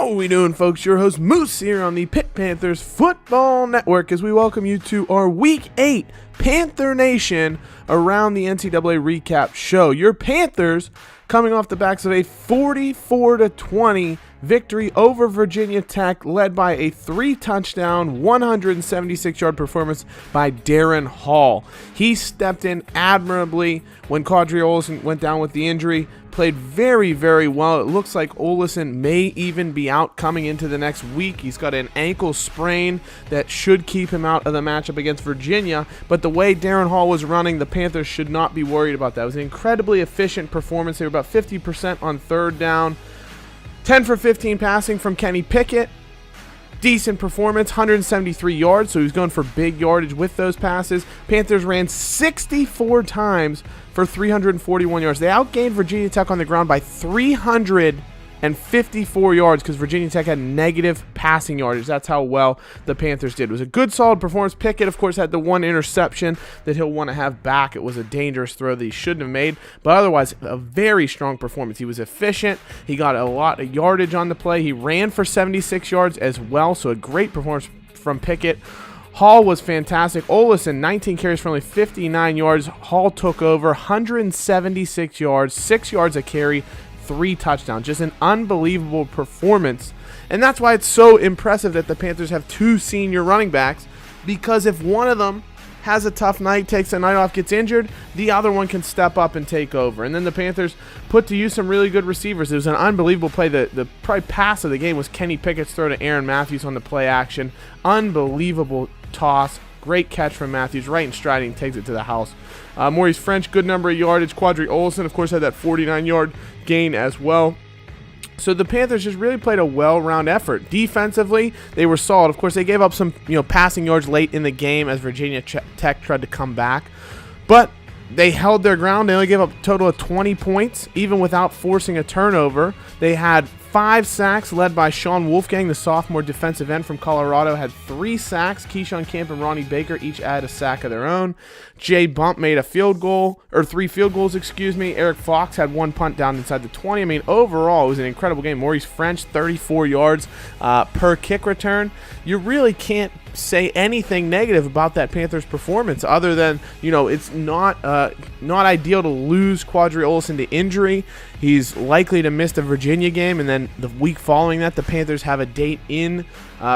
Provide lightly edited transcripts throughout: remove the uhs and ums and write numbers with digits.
How are we doing, folks? Your host Moose here on the Pitt Panthers Football Network as we welcome you to our Week 8 Panther Nation Around the NCAA Recap Show. Your Panthers coming off the backs of a 44-20 victory over Virginia Tech, led by a 3-touchdown, 176-yard performance by Darren Hall. He stepped in admirably when Quadri Olson went down with the injury. Played very, very well. It looks like Olson may even be out coming into the next week. He's got an ankle sprain that should keep him out of the matchup against Virginia. But the way Darren Hall was running, the Panthers should not be worried about that. It was an incredibly efficient performance. They were about 50% on third down. 10 for 15 passing from Kenny Pickett. Decent performance, 173 yards, so he was going for big yardage with those passes. Panthers ran 64 times for 341 yards. They outgained Virginia Tech on the ground by 354 yards because Virginia Tech had negative passing yardage. That's how well the Panthers did. It was a good, solid performance. Pickett, of course, had the one interception that he'll want to have back. It was a dangerous throw that he shouldn't have made, but otherwise, a very strong performance. He was efficient. He got a lot of yardage on the play. He ran for 76 yards as well, so a great performance from Pickett. Hall was fantastic. Olson, 19 carries for only 59 yards. Hall took over 176 yards, 6 yards a carry, 3 touchdowns. Just an unbelievable performance. And that's why it's so impressive that the Panthers have 2 senior running backs, because if one of them has a tough night, takes a night off, gets injured, the other one can step up and take over. And then the Panthers put to use some really good receivers. It was an unbelievable play. The probably pass of the game was Kenny Pickett's throw to Aaron Matthews on the play action. Unbelievable toss. Great catch from Matthews, right in stride, and takes it to the house. Maurice French, good number of yardage. Quadri Olson, of course, had that 49-yard gain as well. So the Panthers just really played a well-rounded effort. Defensively, they were solid. Of course, they gave up some passing yards late in the game as Virginia Tech tried to come back. But they held their ground. They only gave up a total of 20 points, even without forcing a turnover. They had 5 sacks led by Sean Wolfgang, the sophomore defensive end from Colorado, had 3 sacks. Keyshawn Camp and Ronnie Baker each had a sack of their own. Jay Bump made a field goal, or 3 field goals, Eric Fox had 1 punt down inside the 20. I mean, overall, it was an incredible game. Maurice French, 34 yards per kick return. You really can't say anything negative about that Panthers performance other than, it's not ideal to lose Quadri Olson to injury. He's likely to miss the Virginia game, and then the week following that, the Panthers have a date in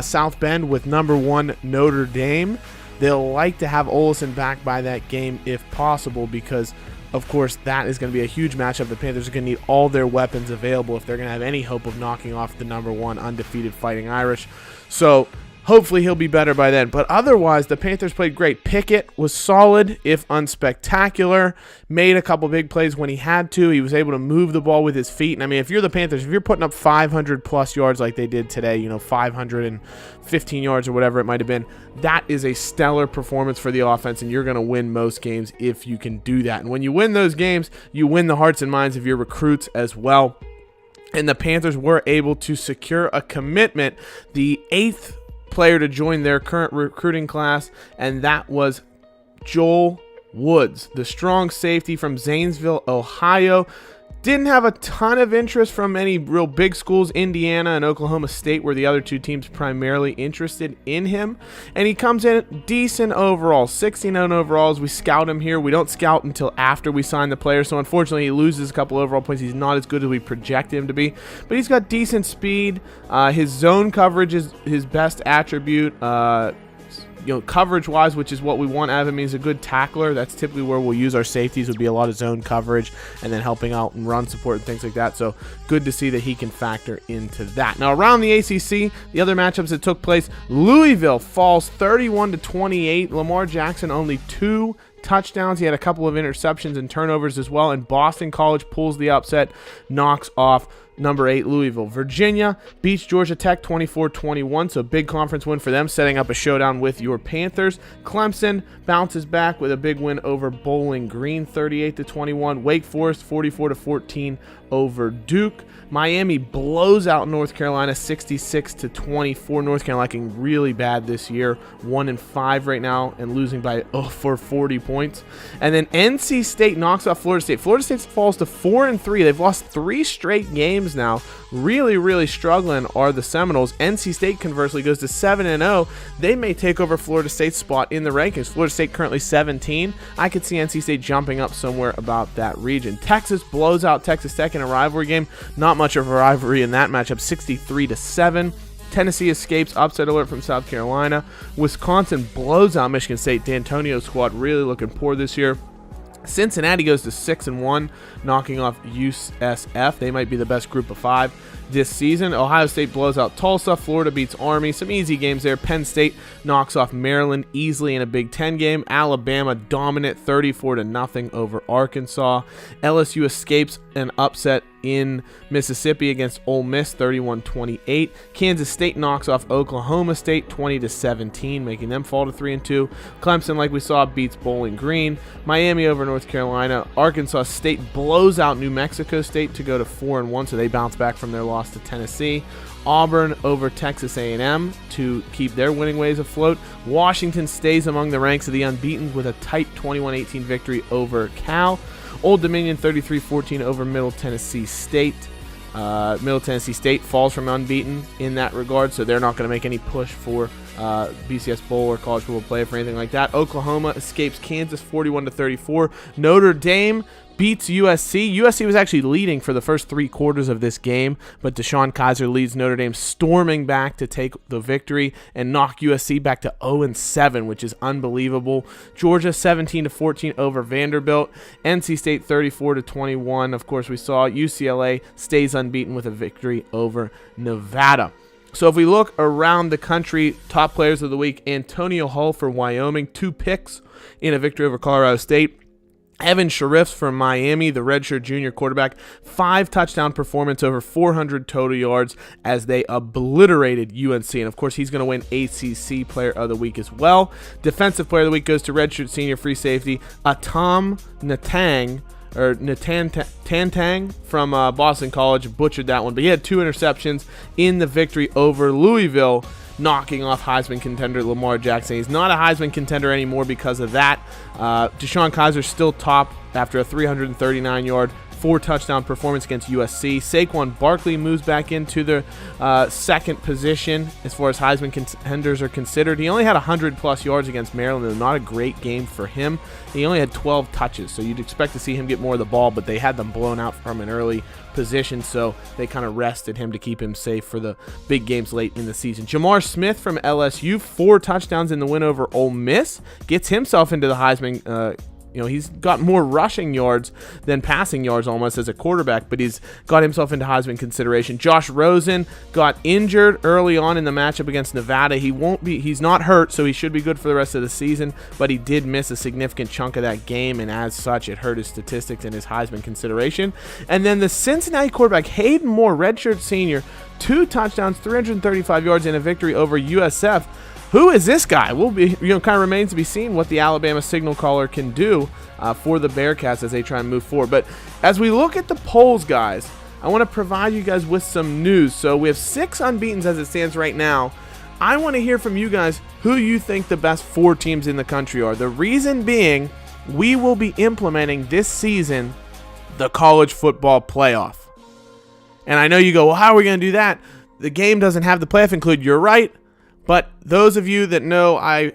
South Bend with number 1 Notre Dame. They'll like to have Olson back by that game if possible because, of course, that is going to be a huge matchup. The Panthers are going to need all their weapons available if they're going to have any hope of knocking off the number 1 undefeated Fighting Irish. So hopefully he'll be better by then. But otherwise, the Panthers played great. Pickett was solid, if unspectacular. Made a couple big plays when he had to. He was able to move the ball with his feet. And I mean, if you're the Panthers, if you're putting up 500-plus yards like they did today, 515 yards or whatever it might have been, that is a stellar performance for the offense, and you're going to win most games if you can do that. And when you win those games, you win the hearts and minds of your recruits as well. And the Panthers were able to secure a commitment, the 8th player to join their current recruiting class, and that was Joel Woods, the strong safety from Zanesville, Ohio. Didn't have a ton of interest from any real big schools. Indiana and Oklahoma State were the other 2 teams primarily interested in him. And he comes in decent overall, 69 overalls. We scout him here. We don't scout until after we sign the player. So unfortunately, he loses a couple overall points. He's not as good as we project him to be. But he's got decent speed. His zone coverage is his best attribute. Coverage-wise, which is what we want out of him. He's a good tackler. That's typically where we'll use our safeties, would be a lot of zone coverage and then helping out and run support and things like that. So good to see that he can factor into that. Now, around the ACC, the other matchups that took place, Louisville falls 31-28. Lamar Jackson only 2 touchdowns. He had a couple of interceptions and turnovers as well, and Boston College pulls the upset, knocks off number 8 Louisville. Virginia beats Georgia Tech 24-21, so big conference win for them, setting up a showdown with your Panthers. Clemson bounces back with a big win over Bowling Green 38-21. Wake Forest 44-14 over Duke. Miami blows out North Carolina 66-24. North Carolina looking really bad this year, 1-5 right now, and losing by for 40 points. And then NC State knocks off Florida State. Florida State falls to 4-3. They've lost 3 straight games now. Really struggling are the Seminoles. NC State conversely goes to 7-0. They may take over Florida State's spot in the rankings. Florida State currently 17. I could see NC State jumping up somewhere about that region. Texas blows out Texas Tech in a rivalry game. Not much of a rivalry in that matchup, 63-7. Tennessee escapes upset alert from South Carolina. Wisconsin blows out Michigan State. D'Antonio's squad really looking poor this year. Cincinnati goes to 6-1, knocking off USF. They might be the best group of 5 this season. Ohio State blows out Tulsa. Florida beats Army. Some easy games there. Penn State knocks off Maryland easily in a Big Ten game. Alabama dominant 34-0 over Arkansas. LSU escapes an upset in Mississippi against Ole Miss 31-28. Kansas State knocks off Oklahoma State 20-17, making them fall to 3-2. Clemson, like we saw, beats Bowling Green. Miami over North Carolina. Arkansas State blows out New Mexico State to go to 4-1, so they bounce back from their loss to Tennessee. Auburn over Texas A&M to keep their winning ways afloat. Washington stays among the ranks of the unbeaten with a tight 21-18 victory over Cal. Old Dominion 33-14 over Middle Tennessee State. Middle Tennessee State falls from unbeaten in that regard, so they're not going to make any push for BCS Bowl or college football playoff or anything like that. Oklahoma escapes Kansas 41-34. Notre Dame beats USC. USC was actually leading for the first 3 quarters of this game, but Deshaun Kaiser leads Notre Dame storming back to take the victory and knock USC back to 0-7, which is unbelievable. Georgia 17-14 over Vanderbilt. NC State 34-21. Of course, we saw UCLA stays unbeaten with a victory over Nevada. So if we look around the country, top players of the week: Antonio Hull for Wyoming, 2 picks in a victory over Colorado State. Evan Shariffs from Miami, the redshirt junior quarterback, 5 touchdown performance, over 400 total yards as they obliterated UNC. And, of course, he's going to win ACC Player of the Week as well. Defensive Player of the Week goes to redshirt senior free safety Atam Natang from Boston College. Butchered that one, but he had 2 interceptions in the victory over Louisville, knocking off Heisman contender Lamar Jackson. He's not a Heisman contender anymore because of that. Deshaun Kaiser still top after a 339-yard, 4-touchdown performance against USC. Saquon Barkley moves back into the second position as far as Heisman contenders are considered. He only had 100-plus yards against Maryland. Not a great game for him. He only had 12 touches, so you'd expect to see him get more of the ball, but they had them blown out from an early position, so they kind of rested him to keep him safe for the big games late in the season. Jamar Smith from LSU, 4 touchdowns in the win over Ole Miss, gets himself into the Heisman. He's got more rushing yards than passing yards almost as a quarterback, but he's got himself into Heisman consideration. Josh Rosen got injured early on in the matchup against Nevada. He's not hurt, so he should be good for the rest of the season, but he did miss a significant chunk of that game, and as such, it hurt his statistics and his Heisman consideration. And then the Cincinnati quarterback, Hayden Moore, redshirt senior, 2 touchdowns, 335 yards in a victory over USF. Who is this guy? Will be, kind of remains to be seen what the Alabama signal caller can do for the Bearcats as they try and move forward. But as we look at the polls, guys, I want to provide you guys with some news. So we have 6 unbeatens as it stands right now. I want to hear from you guys who you think the best 4 teams in the country are. The reason being, we will be implementing this season the college football playoff. And I know you go, well, how are we going to do that? The game doesn't have the playoff included. You're right. But those of you that know, I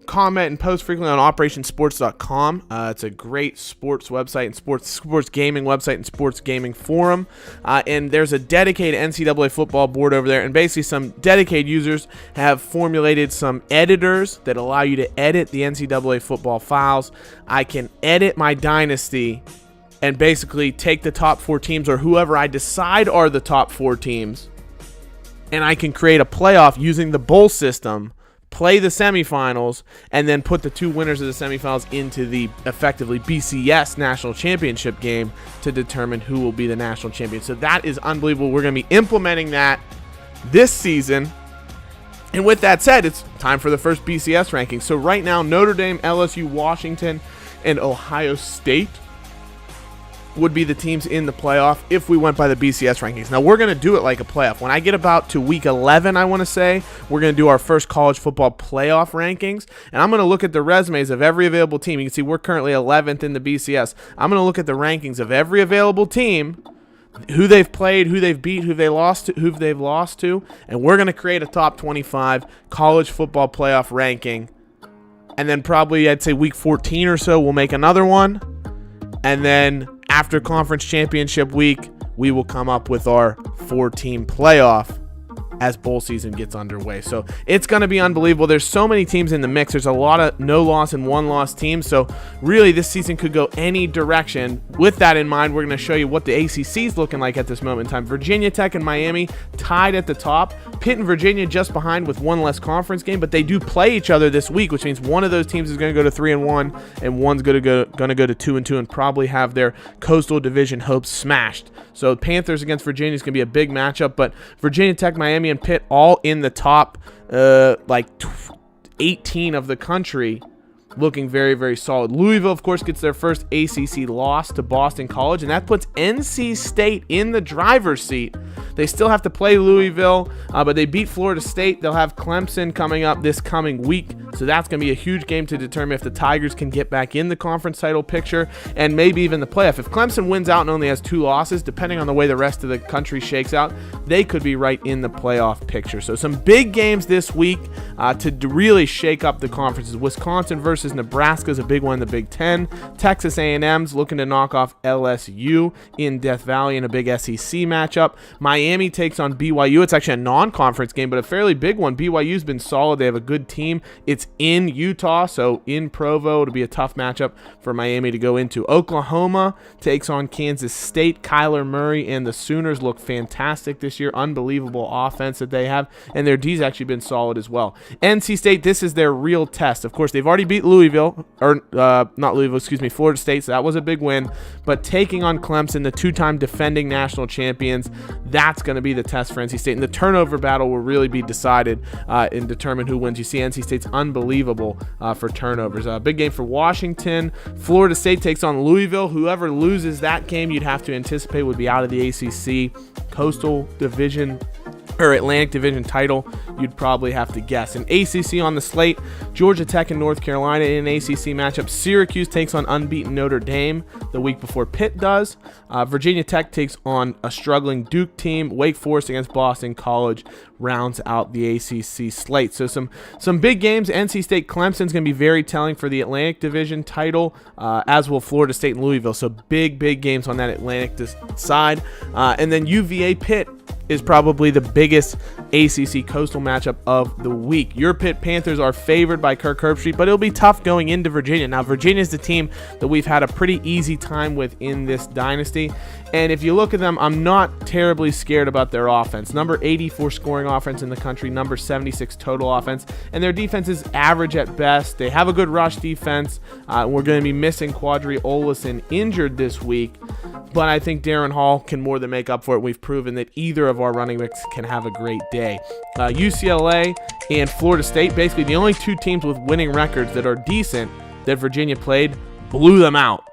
comment and post frequently on operationsports.com. It's a great sports website and sports gaming website and sports gaming forum. And there's a dedicated NCAA football board over there. And basically some dedicated users have formulated some editors that allow you to edit the NCAA football files. I can edit my dynasty and basically take the top 4 teams or whoever I decide are the top 4 teams, and I can create a playoff using the bowl system, play the semifinals, and then put the 2 winners of the semifinals into the effectively BCS national championship game to determine who will be the national champion. So that is unbelievable. We're going to be implementing that this season. And with that said, it's time for the first BCS ranking. So right now, Notre Dame, LSU, Washington, and Ohio State would be the teams in the playoff if we went by the BCS rankings. Now, we're going to do it like a playoff. When I get about to week 11, I want to say, we're going to do our first college football playoff rankings, and I'm going to look at the resumes of every available team. You can see we're currently 11th in the BCS. I'm going to look at the rankings of every available team, who they've played, who they've beat, who they've lost to, and we're going to create a top 25 college football playoff ranking. And then probably, I'd say week 14 or so, we'll make another one. And then after conference championship week, we will come up with our 4-team playoff as bowl season gets underway. So it's going to be unbelievable. There's so many teams in the mix. There's a lot of no-loss and one-loss teams. So really, this season could go any direction. With that in mind, we're going to show you what the ACC is looking like at this moment in time. Virginia Tech and Miami tied at the top. Pitt and Virginia just behind with one less conference game, but they do play each other this week, which means one of those teams is going to go to 3-1 and one's going to go to 2-2 and probably have their Coastal Division hopes smashed. So Panthers against Virginia is going to be a big matchup, but Virginia Tech, Miami, and Pitt all in the top 18 of the country, looking very, very solid. Louisville, of course, gets their first ACC loss to Boston College, and that puts NC State in the driver's seat. They still have to play Louisville, but they beat Florida State. They'll have Clemson coming up this coming week, so that's going to be a huge game to determine if the Tigers can get back in the conference title picture and maybe even the playoff. If Clemson wins out and only has 2 losses, depending on the way the rest of the country shakes out, they could be right in the playoff picture. So some big games this week to really shake up the conferences. Wisconsin versus Nebraska is a big one in the Big Ten. Texas A&M's looking to knock off LSU in Death Valley in a big SEC matchup. Miami takes on BYU. It's actually a non-conference game, but a fairly big one. BYU's been solid. They have a good team. It's in Utah, so in Provo. It'll be a tough matchup for Miami to go into. Oklahoma takes on Kansas State. Kyler Murray and the Sooners look fantastic this year. Unbelievable offense that they have, and their D's actually been solid as well. NC State, this is their real test. Of course, they've already beat Louisville, or not Louisville, excuse me, Florida State, so that was a big win. But taking on Clemson, the 2-time defending national champions, that's going to be the test for NC State. And the turnover battle will really be decided and determine who wins. You see NC State's unbelievable for turnovers. Big game for Washington. Florida State takes on Louisville. Whoever loses that game, you'd have to anticipate would be out of the ACC. Coastal Division or Atlantic Division title, you'd probably have to guess. An ACC on the slate, Georgia Tech and North Carolina in an ACC matchup. Syracuse takes on unbeaten Notre Dame the week before Pitt does. Virginia Tech takes on a struggling Duke team. Wake Forest against Boston College rounds out the ACC slate. So some big games. NC State Clemson's going to be very telling for the Atlantic Division title, as will Florida State and Louisville. So big games on that Atlantic side. And then UVA Pitt is probably the biggest ACC Coastal matchup of the week. Your Pitt Panthers are favored by Kirk Herbstreit, but it'll be tough going into Virginia. Now, Virginia is the team that we've had a pretty easy time with in this dynasty, and if you look at them, I'm not terribly scared about their offense. Number 84 scoring offense in the country, number 76 total offense, and their defense is average at best. They have a good rush defense. We're going to be missing Quadri Olison injured this week, but I think Darren Hall can more than make up for it. We've proven that either of our running backs can have a great day. UCLA and Florida State, basically the only 2 teams with winning records that are decent that Virginia played, blew them out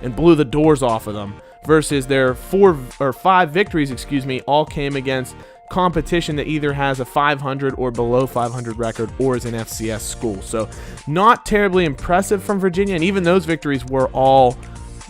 and blew the doors off of them, versus their 5 victories, all came against competition that either has a 500 or below 500 record or is an FCS school. So not terribly impressive from Virginia, and even those victories were all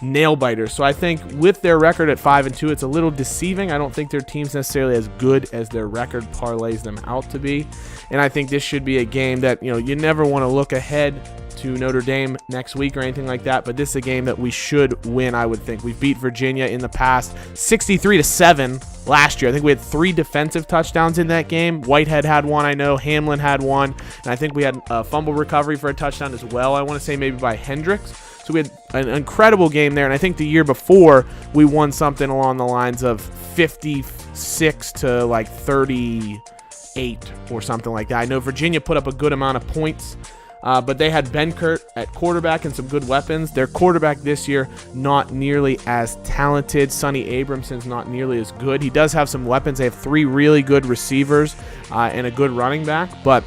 nail biters. So I think with their record at 5-2, it's a little deceiving. I don't think their team's necessarily as good as their record parlays them out to be. And I think this should be a game that, you never want to look ahead to Notre Dame next week or anything like that, but this is a game that we should win, I would think. We've beat Virginia in the past 63-7 last year. I think we had 3 defensive touchdowns in that game. Whitehead had one, I know. Hamlin had one. And I think we had a fumble recovery for a touchdown as well. I want to say maybe by Hendricks. So we had an incredible game there, and I think the year before we won something along the lines of 56 to 38 or something like that. I know Virginia put up a good amount of points, but they had Benkert at quarterback and some good weapons. Their quarterback this year, not nearly as talented. Sonny Abramson's not nearly as good. He does have some weapons. They have 3 really good receivers and a good running back, but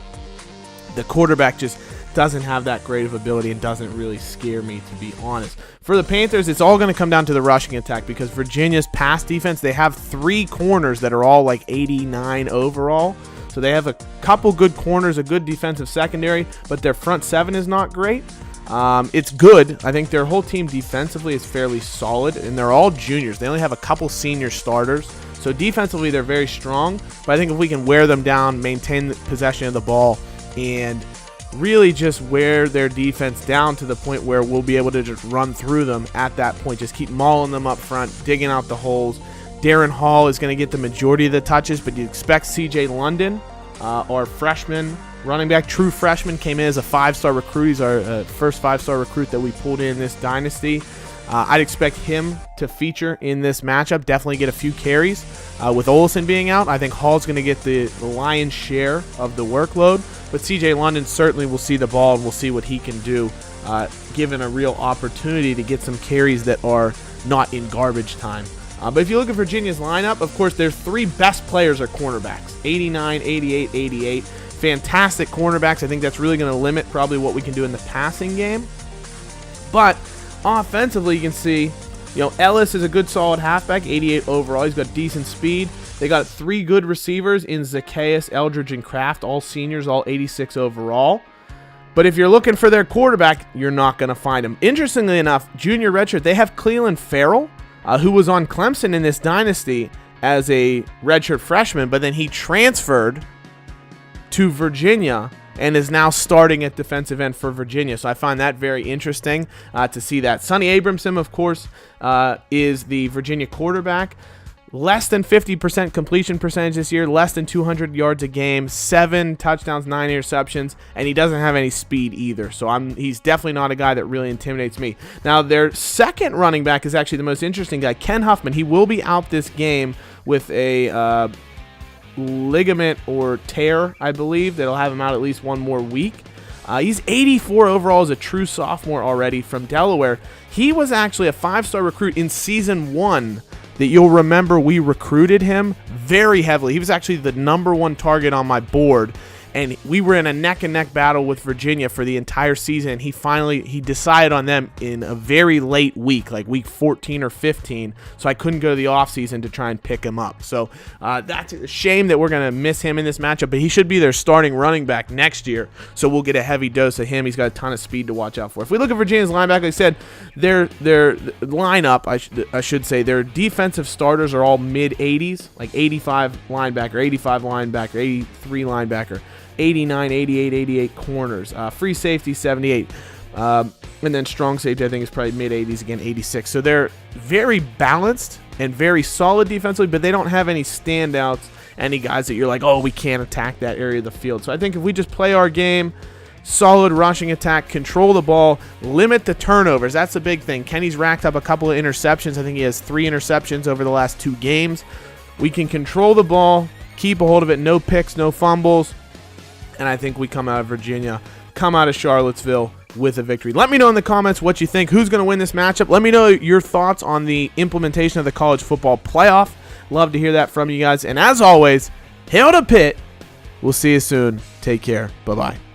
the quarterback just doesn't have that great of ability and doesn't really scare me, to be honest. For the Panthers, it's all going to come down to the rushing attack because Virginia's pass defense, they have 3 corners that are all like 89 overall. So they have a couple good corners, a good defensive secondary, but their front 7 is not great. It's good. I think their whole team defensively is fairly solid, and they're all juniors. They only have a couple senior starters. So defensively, they're very strong. But I think if we can wear them down, maintain the possession of the ball, and really just wear their defense down to the point where we'll be able to just run through them at that point. Just keep mauling them up front, digging out the holes. Darren Hall is going to get the majority of the touches, but you expect CJ London, our freshman running back, true freshman, came in as a 5-star recruit. He's our first 5-star recruit that we pulled in this dynasty. I'd expect him to feature in this matchup, definitely get a few carries. With Olsen being out, I think Hall's going to get the lion's share of the workload, but CJ London certainly will see the ball and we'll see what he can do, given a real opportunity to get some carries that are not in garbage time. But if you look at Virginia's lineup, of course, their 3 best players are cornerbacks, 89, 88, 88. Fantastic cornerbacks. I think that's really going to limit probably what we can do in the passing game. But offensively, you can see, Ellis is a good solid halfback, 88 overall. He's got decent speed. They got 3 good receivers in Zacchaeus, Eldridge, and Kraft, all seniors, all 86 overall. But if you're looking for their quarterback, you're not going to find him. Interestingly enough, junior redshirt, they have Cleveland Farrell, who was on Clemson in this dynasty as a redshirt freshman, but then he transferred to Virginia and is now starting at defensive end for Virginia. So I find that very interesting to see that. Sonny Abramson, of course, is the Virginia quarterback. Less than 50% completion percentage this year, less than 200 yards a game, 7 touchdowns, 9 interceptions, and he doesn't have any speed either. So he's definitely not a guy that really intimidates me. Now, their second running back is actually the most interesting guy, Ken Huffman. He will be out this game with a ligament or tear, I believe. That'll have him out at least one more week. He's 84 overall as a true sophomore already from Delaware. He was actually a 5-star recruit in season 1 that you'll remember we recruited him very heavily. He was actually the #1 target on my board, and we were in a neck-and-neck battle with Virginia for the entire season. He decided on them in a very late week, like week 14 or 15, so I couldn't go to the offseason to try and pick him up. So that's a shame that we're going to miss him in this matchup, but he should be their starting running back next year, so we'll get a heavy dose of him. He's got a ton of speed to watch out for. If we look at Virginia's linebacker, like I said, their lineup, I should say, their defensive starters are all mid-80s, like 85 linebacker, 85 linebacker, 83 linebacker, 89, 88, 88 corners. Free safety, 78. And then strong safety, I think, is probably mid-80s, again, 86. So they're very balanced and very solid defensively, but they don't have any standouts, any guys that you're like, oh, we can't attack that area of the field. So I think if we just play our game, solid rushing attack, control the ball, limit the turnovers. That's the big thing. Kenny's racked up a couple of interceptions. I think he has 3 interceptions over the last 2 games. We can control the ball, keep a hold of it, no picks, no fumbles. And I think we come out of Virginia, come out of Charlottesville with a victory. Let me know in the comments what you think. Who's going to win this matchup? Let me know your thoughts on the implementation of the college football playoff. Love to hear that from you guys. And as always, hail to Pitt. We'll see you soon. Take care. Bye-bye.